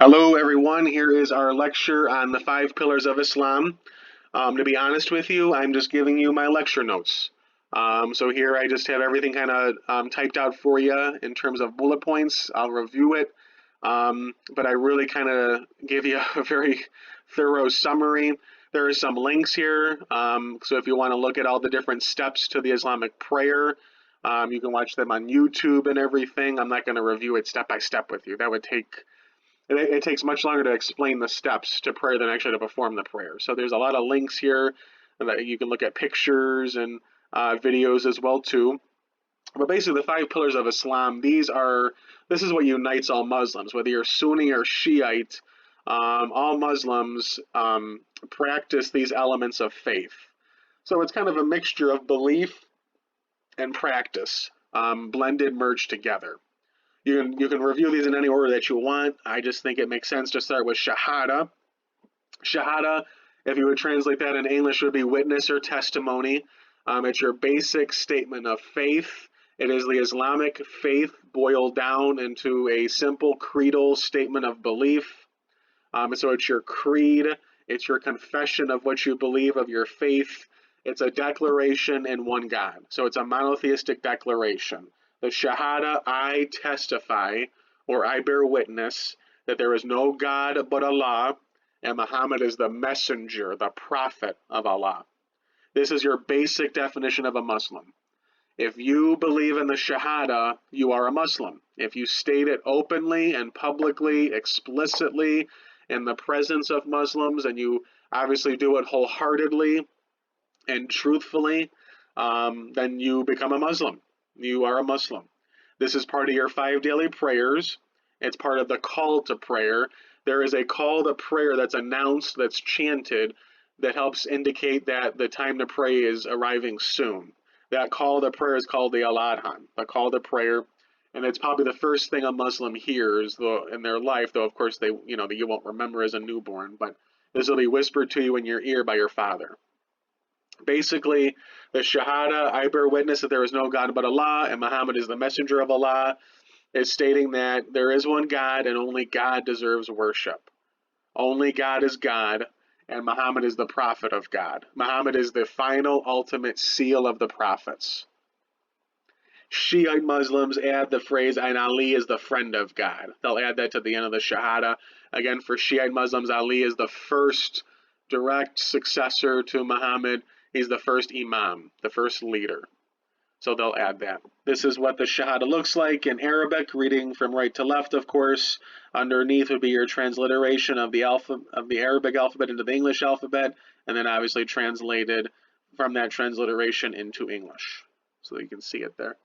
Hello, everyone. Here is our lecture on the five pillars of Islam. To be honest with you, I'm just giving you my lecture notes. So here I just have everything kind of typed out for you in terms of bullet points. I'll review it, but I really kind of give you a very thorough summary. There are some links here, so if you want to look at all the different steps to the Islamic prayer, you can watch them on YouTube and everything. I'm not going to review it step by step with you. That would take it takes much longer to explain the steps to prayer than actually to perform the prayer. So there's a lot of links here that you can look at pictures and videos as well too. But basically, the five pillars of Islam. This is what unites all Muslims, whether you're Sunni or Shiite. All Muslims practice these elements of faith. So it's kind of a mixture of belief and practice, blended, merged together. You can review these in any order that you want. I just think it makes sense to start with shahada. Shahada, if you would translate that in English, would be witness or testimony. It's your basic statement of faith. It is the Islamic faith boiled down into a simple creedal statement of belief. So it's your creed, it's your confession of what you believe of your faith. It's a declaration in one God. So it's a monotheistic declaration. The Shahada, I testify or I bear witness that there is no God but Allah, and Muhammad is the messenger, the prophet of Allah. This is your basic definition of a Muslim. If you believe in the Shahada, you are a Muslim. If you state it openly and publicly, explicitly, in the presence of Muslims, and you obviously do it wholeheartedly and truthfully, then you become a Muslim. You are a Muslim. This is part of your 5 daily prayers. It's part of the call to prayer. There is a call to prayer that's announced, that's chanted, that helps indicate that the time to pray is arriving soon. That call to prayer is called the Al-Adhan, the call to prayer, and it's probably the first thing a Muslim hears though in their life. Though of course you won't remember as a newborn, but this will be whispered to you in your ear by your father. Basically, the Shahada, I bear witness that there is no God but Allah, and Muhammad is the messenger of Allah, is stating that there is one God and only God deserves worship. Only God is God, and Muhammad is the prophet of God. Muhammad is the final ultimate seal of the prophets. Shiite Muslims add the phrase, and Ali is the friend of God. They'll add that to the end of the Shahada. Again, for Shiite Muslims, Ali is the first direct successor to Muhammad. He's the first Imam, the first leader. So they'll add that. This is what the Shahada looks like in Arabic, reading from right to left, of course. Underneath would be your transliteration of the Arabic alphabet into the English alphabet, and then obviously translated from that transliteration into English. So you can see it there.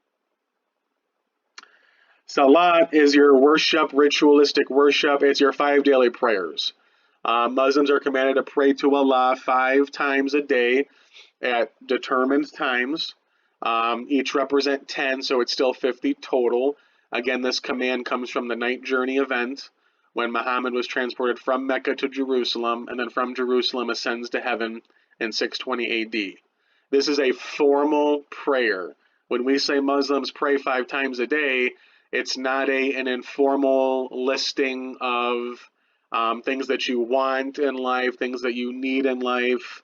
Salat is your worship, ritualistic worship. It's your 5 daily prayers. Muslims are commanded to pray to Allah 5 times a day at determined times. Each represent 10, so it's still 50 total. Again, this command comes from the night journey event when Muhammad was transported from Mecca to Jerusalem and then from Jerusalem ascends to heaven in 620 AD. This is a formal prayer. When we say Muslims pray 5 times a day, it's not an informal listing of things that you want in life, things that you need in life,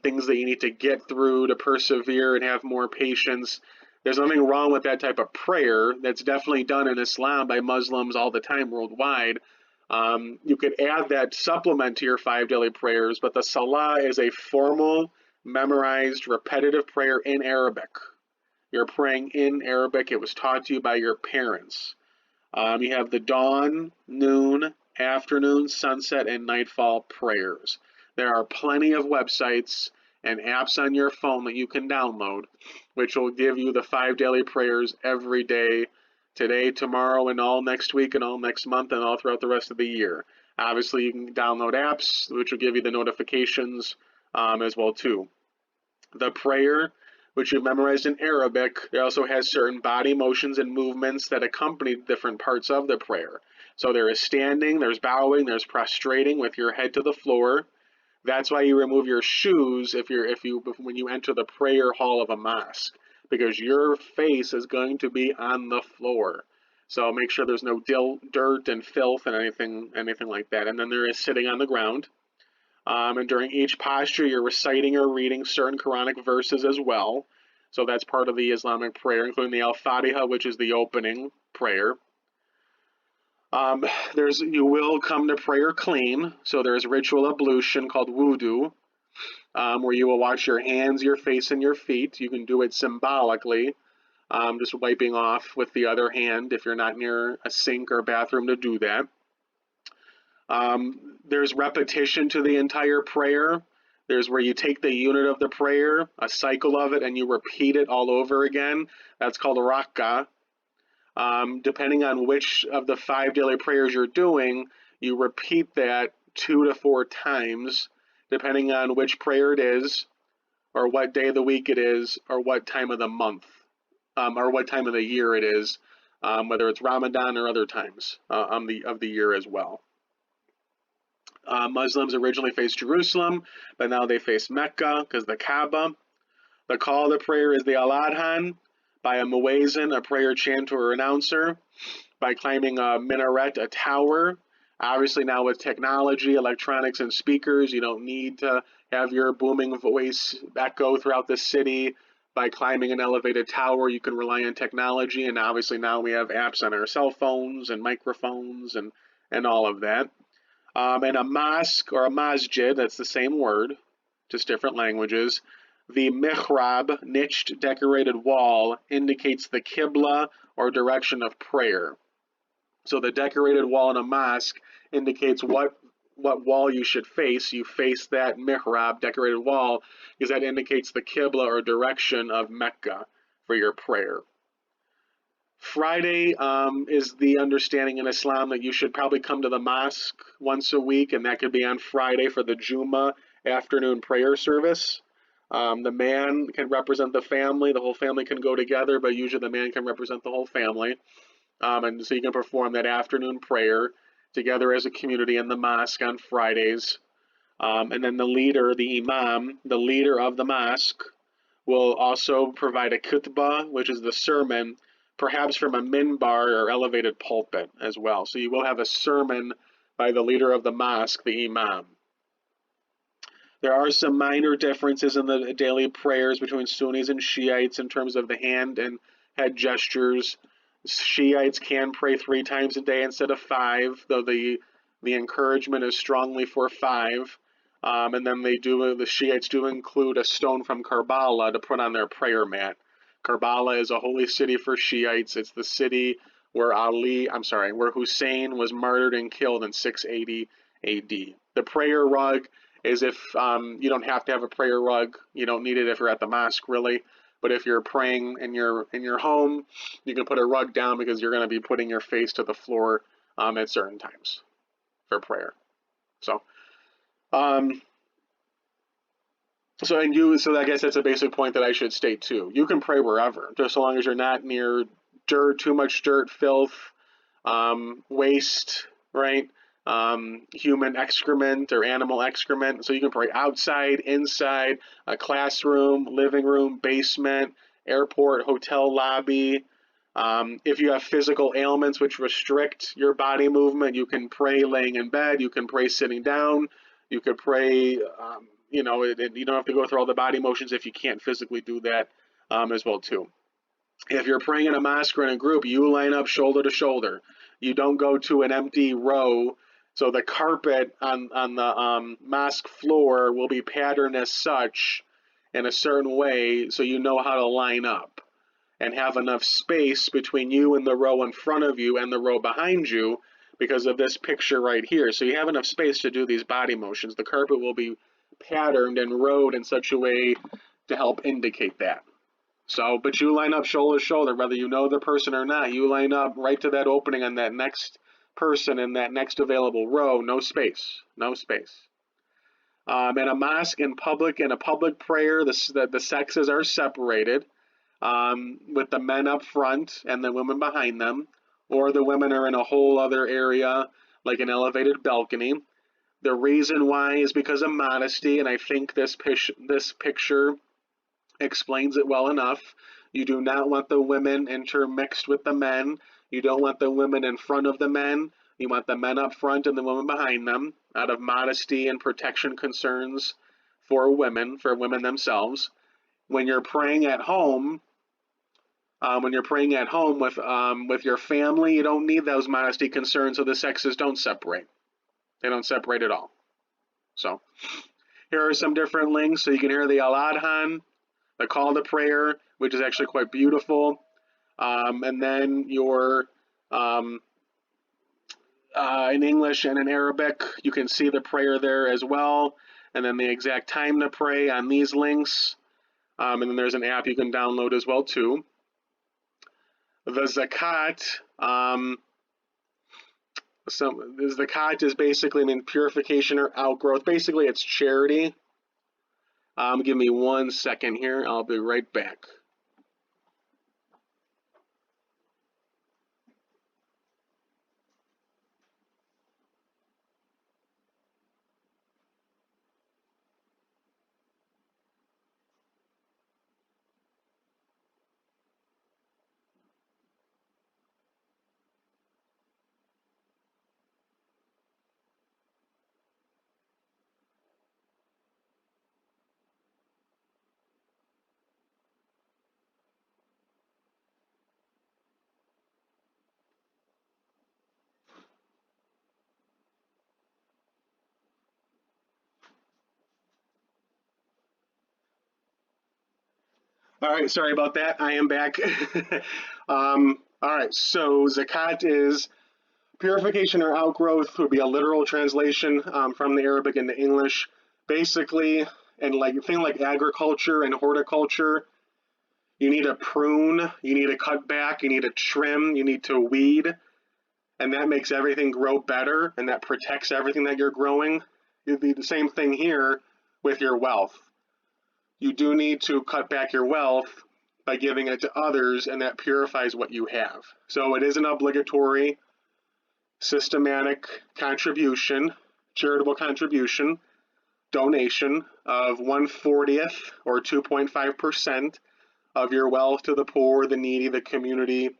things that you need to get through to persevere and have more patience. There's nothing wrong with that type of prayer. That's definitely done in Islam by Muslims all the time worldwide. You could add that supplement to your 5 daily prayers, but the Salah is a formal, memorized, repetitive prayer in Arabic. You're praying in Arabic. It was taught to you by your parents. You have the dawn, noon, afternoon, sunset, and nightfall prayers. There are plenty of websites and apps on your phone that you can download, which will give you the 5 daily prayers every day, today, tomorrow, and all next week, and all next month, and all throughout the rest of the year. Obviously, you can download apps, which will give you the notifications as well, too. The prayer, which you've memorized in Arabic, it also has certain body motions and movements that accompany different parts of the prayer. So there is standing, there's bowing, there's prostrating with your head to the floor. That's why you remove your shoes when you enter the prayer hall of a mosque, because your face is going to be on the floor. So make sure there's no dirt and filth and anything like that. And then there is sitting on the ground. And during each posture, you're reciting or reading certain Quranic verses as well. So that's part of the Islamic prayer, including the Al-Fatiha, which is the opening prayer. You will come to prayer clean. So there's ritual ablution called wudu, where you will wash your hands, your face, and your feet. You can do it symbolically, just wiping off with the other hand if you're not near a sink or bathroom to do that. There's repetition to the entire prayer. There's where you take the unit of the prayer, a cycle of it, and you repeat it all over again. That's called a rak'ah. Depending on which of the 5 daily prayers you're doing, you repeat that 2 to 4 times, depending on which prayer it is, or what day of the week it is, or what time of the month, or what time of the year it is, whether it's Ramadan or other times of the year as well. Muslims originally faced Jerusalem, but now they face Mecca because the Kaaba. The call of the prayer is the Al-Adhan by a muezzin, a prayer chanter or announcer, by climbing a minaret, a tower. Obviously now with technology, electronics, and speakers, you don't need to have your booming voice echo throughout the city. By climbing an elevated tower, you can rely on technology, and obviously now we have apps on our cell phones and microphones and all of that. In a mosque or a masjid, that's the same word, just different languages. The mihrab, niched decorated wall, indicates the qibla or direction of prayer. So the decorated wall in a mosque indicates what wall you should face. You face that mihrab, decorated wall, because that indicates the qibla or direction of Mecca for your prayer. Friday is the understanding in Islam that you should probably come to the mosque once a week, and that could be on Friday for the Jummah afternoon prayer service. The man can represent the family. The whole family can go together, but usually the man can represent the whole family. And so you can perform that afternoon prayer together as a community in the mosque on Fridays. And then the leader, the imam, the leader of the mosque, will also provide a khutbah, which is the sermon, perhaps from a minbar or elevated pulpit as well. So you will have a sermon by the leader of the mosque, the imam. There are some minor differences in the daily prayers between Sunnis and Shiites in terms of the hand and head gestures. Shiites can pray 3 times a day instead of 5, though the encouragement is strongly for 5. And then the Shiites do include a stone from Karbala to put on their prayer mat. Karbala is a holy city for Shiites. It's the city where where Hussein was martyred and killed in 680 AD. The prayer rug is if you don't have to have a prayer rug. You don't need it if you're at the mosque, really. But if you're praying in your home, you can put a rug down because you're going to be putting your face to the floor at certain times for prayer. So, so I guess that's a basic point that I should state too. You can pray wherever, just so long as you're not near dirt, too much dirt, filth, waste, right? Human excrement or animal excrement. So you can pray outside, inside, a classroom, living room, basement, airport, hotel lobby. If you have physical ailments which restrict your body movement, you can pray laying in bed. You can pray sitting down. You could pray, you don't have to go through all the body motions if you can't physically do that as well too. If you're praying in a mosque or in a group, you line up shoulder to shoulder. You don't go to an empty row. So the carpet on the mosque floor will be patterned as such in a certain way so you know how to line up and have enough space between you and the row in front of you and the row behind you because of this picture right here. So you have enough space to do these body motions. The carpet will be patterned and rowed in such a way to help indicate that. So, but you line up shoulder to shoulder, whether you know the person or not. You line up right to that opening on that next person in that next available row. No space. No space. In a mosque in a public prayer, the sexes are separated, with the men up front and the women behind them, or the women are in a whole other area, like an elevated balcony. The reason why is because of modesty, and I think this picture explains it well enough. You do not want the women intermixed with the men. You don't want the women in front of the men. You want the men up front and the women behind them, out of modesty and protection concerns for women themselves. When you're praying at home, with your family, you don't need those modesty concerns, so the sexes don't separate. They don't separate at all. So here are some different links so you can hear the Al Adhan, the call to prayer, which is actually quite beautiful. And then your in English and in Arabic, you can see the prayer there as well. And then the exact time to pray on these links. And then there's an app you can download as well too. The zakat, the zakat is basically purification or outgrowth. Basically, it's charity. Give me 1 second here. I'll be right back. All right, sorry about that. I am back. All right, so zakat is purification or outgrowth, would be a literal translation from the Arabic into English. Basically, and like thing like agriculture and horticulture, you need to prune, you need to cut back, you need to trim, you need to weed, and that makes everything grow better, and that protects everything that you're growing. It'd be the same thing here with your wealth. You do need to cut back your wealth by giving it to others, and that purifies what you have. So it is an obligatory, systematic contribution, charitable contribution, donation of 1/40th or 2.5% of your wealth to the poor, the needy, the community.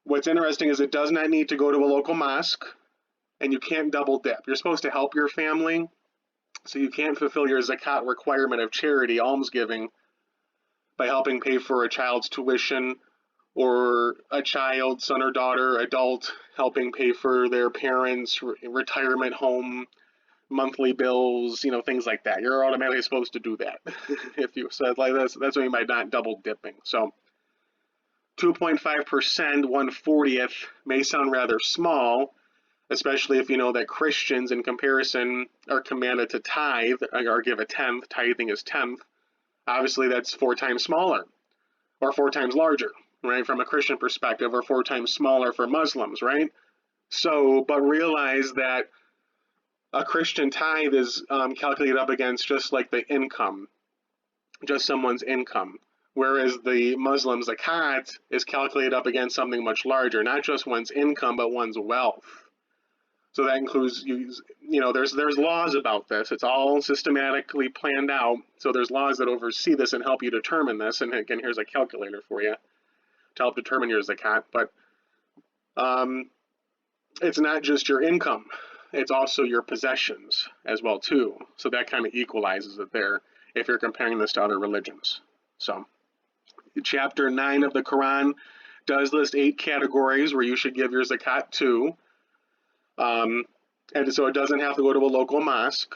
What's interesting is it does not need to go to a local mosque, and you can't double dip. You're supposed to help your family, so you can't fulfill your zakat requirement of charity, almsgiving, by helping pay for a child's tuition or a child, son or daughter, adult, helping pay for their parents' retirement home, monthly bills, things like that. You're automatically supposed to do that. If you said like this, that's what you mean by not double dipping. So 2.5%, 1/40th may sound rather small, especially if you know that Christians, in comparison, are commanded to tithe or give a tenth. Tithing is tenth. Obviously, that's 4 times smaller or 4 times larger, right, from a Christian perspective, or 4 times smaller for Muslims, right? So, but realize that a Christian tithe is calculated up against just like the income, just someone's income, whereas the Muslim zakat is calculated up against something much larger, not just one's income, but one's wealth. So that includes, there's laws about this. It's all systematically planned out. So there's laws that oversee this and help you determine this. And again, here's a calculator for you to help determine your zakat. But it's not just your income. It's also your possessions as well too. So that kind of equalizes it there if you're comparing this to other religions. So chapter 9 of the Quran does list 8 categories where you should give your zakat to. And so it doesn't have to go to a local mosque.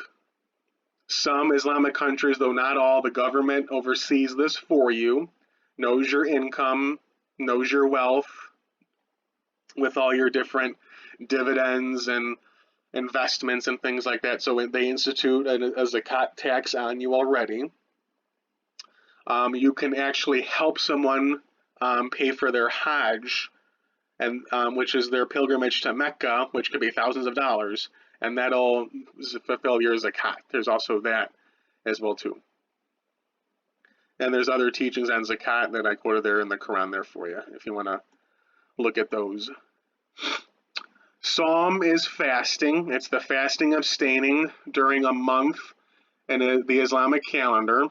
Some Islamic countries, though not all, the government oversees this for you, knows your income, knows your wealth, with all your different dividends and investments and things like that. So they institute a zakat tax on you already. You can actually help someone pay for their hajj, and which is their pilgrimage to Mecca, which could be thousands of dollars, and that'll fulfill your zakat. There's also that as well too. And there's other teachings on zakat that I quoted there in the Quran there for you, if you want to look at those. Sawm is fasting. It's the fasting, abstaining during a month in the Islamic calendar.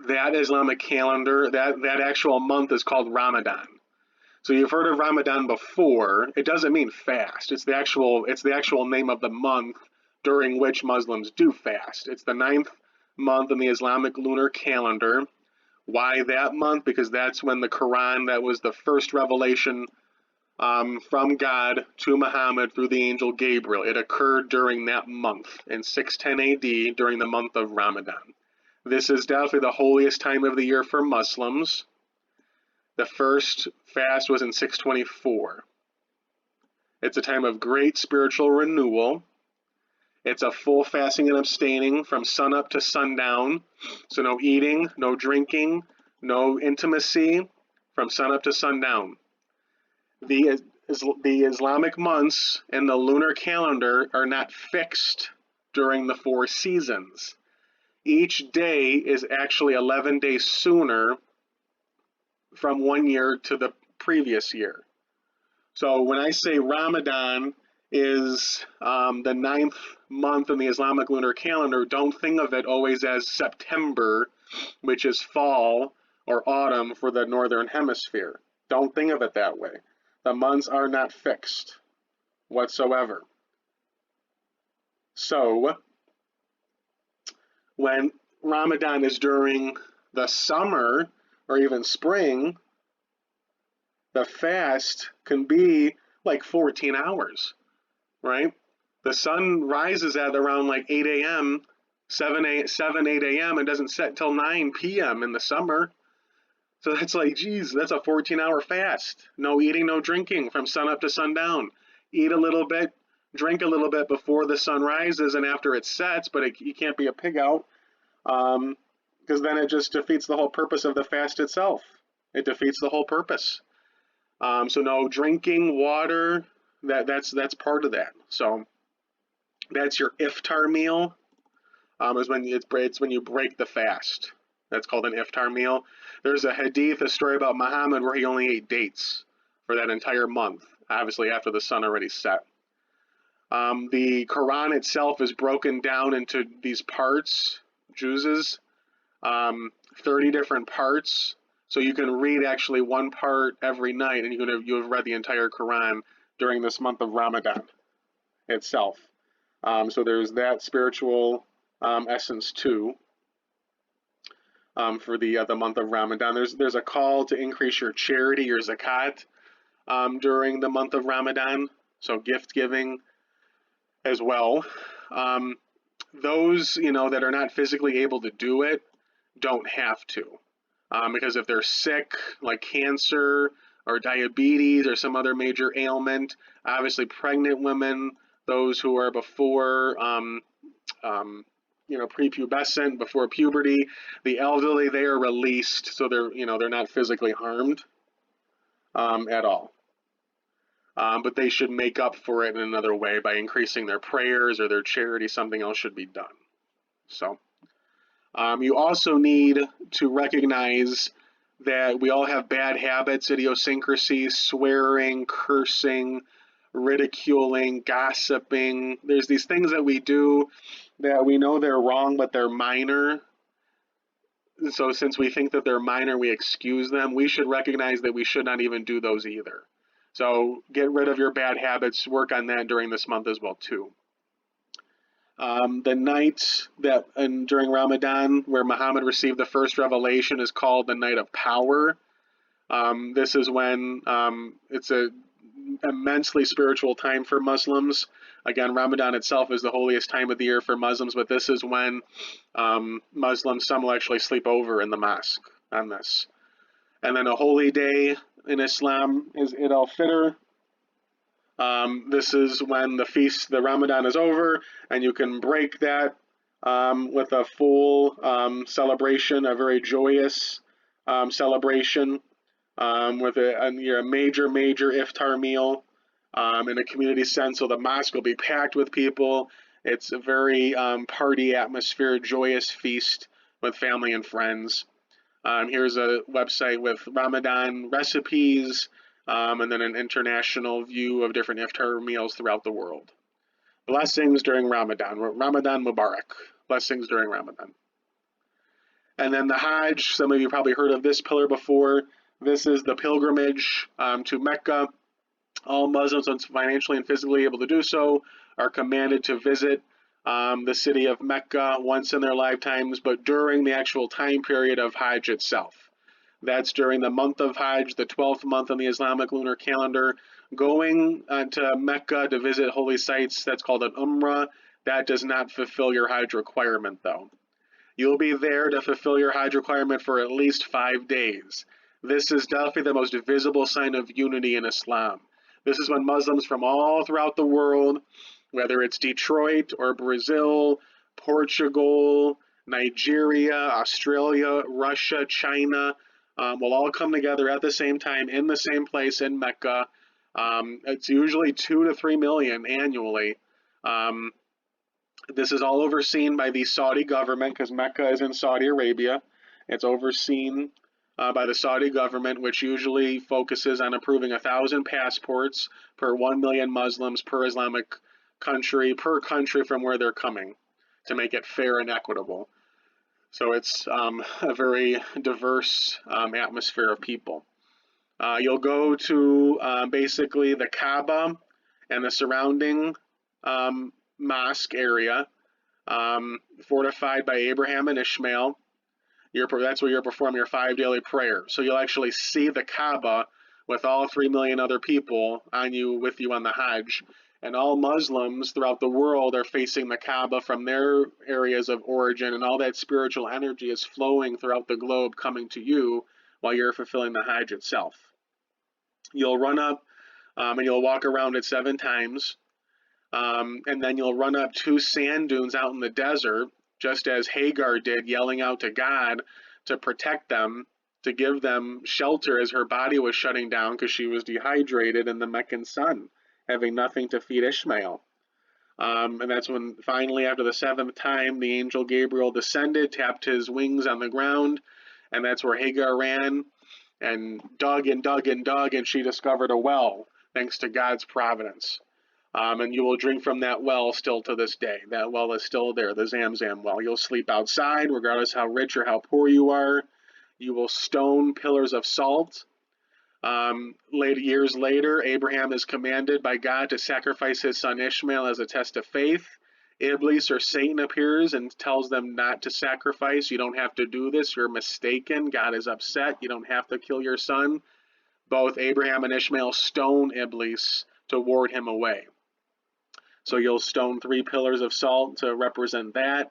That Islamic calendar, that actual month is called Ramadan. So you've heard of Ramadan before. It doesn't mean fast. It's the actual name of the month during which Muslims do fast. It's the ninth month in the Islamic lunar calendar. Why that month? Because that's when the Quran, that was the first revelation from God to Muhammad through the angel Gabriel. It occurred during that month in 610 AD during the month of Ramadan. This is definitely the holiest time of the year for Muslims. The first fast was in 624. It's a time of great spiritual renewal. It's a full fasting and abstaining from sunup to sundown. So no eating, no drinking, no intimacy from sunup to sundown. The Islamic months in the lunar calendar are not fixed during the 4 seasons. Each day is actually 11 days sooner from one year to the previous year. So when I say Ramadan is the ninth month in the Islamic lunar calendar, don't think of it always as September, which is fall or autumn for the northern hemisphere. Don't think of it that way. The months are not fixed whatsoever. So when Ramadan is during the summer or even spring, the fast can be like 14 hours, right? The sun rises at around like 8 a.m., 7, 8 a.m., and doesn't set till 9 p.m. in the summer. So that's like, geez, that's a 14-hour fast. No eating, no drinking from sunup to sundown. Eat a little bit, drink a little bit before the sun rises and after it sets, but you can't be a pig out, because then it just defeats the whole purpose of the fast itself. It defeats the whole purpose. So no drinking water. That's part of that. So that's your iftar meal. Is when it's when you break the fast. That's called an iftar meal. There's a hadith, a story about Muhammad where he only ate dates for that entire month, obviously after the sun already set. The Quran itself is broken down into these parts, juzes, 30 different parts. So you can read actually one part every night, and you have read the entire Quran during this month of Ramadan itself. So there's that spiritual essence too. For the month of Ramadan, there's a call to increase your charity, your zakat, during the month of Ramadan. So gift giving as well. Those that are not physically able to do it don't have to. Because if they're sick, like cancer or diabetes or some other major ailment, obviously pregnant women, those who are before, prepubescent, before puberty, the elderly, they are released, so they're not physically harmed at all. But they should make up for it in another way by increasing their prayers or their charity. Something else should be done. So. You also need to recognize that we all have bad habits, idiosyncrasies, swearing, cursing, ridiculing, gossiping. There's these things that we do that we know they're wrong, but they're minor. So since we think that they're minor, we excuse them. We should recognize that we should not even do those either. So get rid of your bad habits. Work on that during this month as well, too. The night during Ramadan where Muhammad received the first revelation is called the night of power. This is when it's an immensely spiritual time for Muslims. Again, Ramadan itself is the holiest time of the year for Muslims, but this is when Muslims, some will actually sleep over in the mosque on this. And then a holy day in Islam is Eid al-Fitr. This is when the Ramadan is over, and you can break that with a full celebration, a very joyous celebration with a major iftar meal in a community sense. So the mosque will be packed with people. It's a very party atmosphere, joyous feast with family and friends. Here's a website with Ramadan recipes. And then an international view of different iftar meals throughout the world. Blessings during Ramadan. Ramadan Mubarak. Blessings during Ramadan. And then the Hajj. Some of you probably heard of this pillar before. This is the pilgrimage to Mecca. All Muslims, once financially and physically able to do so, are commanded to visit the city of Mecca once in their lifetimes, but during the actual time period of Hajj itself. That's during the month of Hajj, the 12th month on the Islamic lunar calendar. Going to Mecca to visit holy sites, that's called an Umrah. That does not fulfill your Hajj requirement, though. You'll be there to fulfill your Hajj requirement for at least 5 days. This is definitely the most visible sign of unity in Islam. This is when Muslims from all throughout the world, whether it's Detroit or Brazil, Portugal, Nigeria, Australia, Russia, China, will all come together at the same time in the same place in Mecca. It's usually 2 to 3 million annually. Um, this is all overseen by the Saudi government because Mecca is in Saudi Arabia. It's overseen by the Saudi government, which usually focuses on approving 1,000 passports per 1 million Muslims per Islamic country, per country from where they're coming, to make it fair and equitable. So it's a very diverse atmosphere of people. You'll go to basically the Kaaba and the surrounding mosque area, fortified by Abraham and Ishmael. That's where you're performing your 5 daily prayers. So you'll actually see the Kaaba with all 3 million other people with you on the Hajj. And all Muslims throughout the world are facing the Kaaba from their areas of origin, and all that spiritual energy is flowing throughout the globe coming to you while you're fulfilling the Hajj itself. You'll run up and you'll walk around it 7 times. And then you'll run up 2 sand dunes out in the desert, just as Hagar did, yelling out to God to protect them, to give them shelter as her body was shutting down because she was dehydrated in the Meccan sun, having nothing to feed Ishmael. And that's when finally, after the 7th time, the angel Gabriel descended, tapped his wings on the ground, and that's where Hagar ran and dug and dug and dug, and she discovered a well, thanks to God's providence. And you will drink from that well still to this day. That well is still there, the Zamzam well. You'll sleep outside, regardless how rich or how poor you are. You will stone pillars of salt. Years later, Abraham is commanded by God to sacrifice his son Ishmael as a test of faith. Iblis or Satan appears and tells them not to sacrifice. You don't have to do this. You're mistaken. God is upset. You don't have to kill your son. Both Abraham and Ishmael stone Iblis to ward him away. So you'll stone 3 pillars of salt to represent that.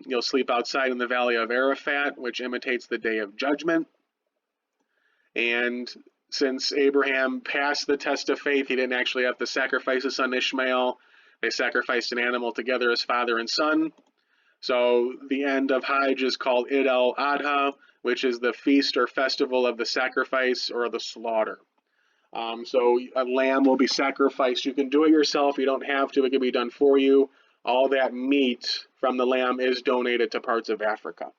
You'll sleep outside in the valley of Arafat, which imitates the day of judgment. And since Abraham passed the test of faith, he didn't actually have to sacrifice his son Ishmael. They sacrificed an animal together as father and son. So the end of Hajj is called Eid al-Adha, which is the feast or festival of the sacrifice or the slaughter. So a lamb will be sacrificed. You can do it yourself. You don't have to. It can be done for you. All that meat from the lamb is donated to parts of Africa.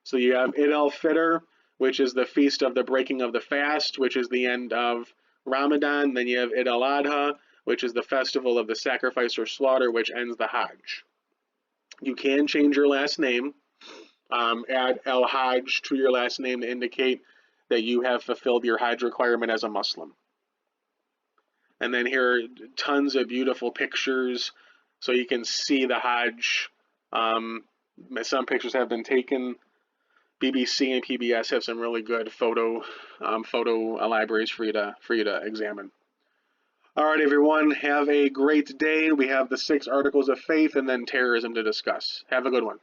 So you have Eid al-Fitr, which is the feast of the breaking of the fast, which is the end of Ramadan. Then you have Eid al-Adha, which is the festival of the sacrifice or slaughter, which ends the Hajj. You can change your last name, add al-Hajj to your last name to indicate that you have fulfilled your Hajj requirement as a Muslim. And then here are tons of beautiful pictures so you can see the Hajj. Some pictures have been taken. BBC and PBS have some really good photo libraries for you to examine. All right, everyone, have a great day. We have the 6 articles of faith and then terrorism to discuss. Have a good one.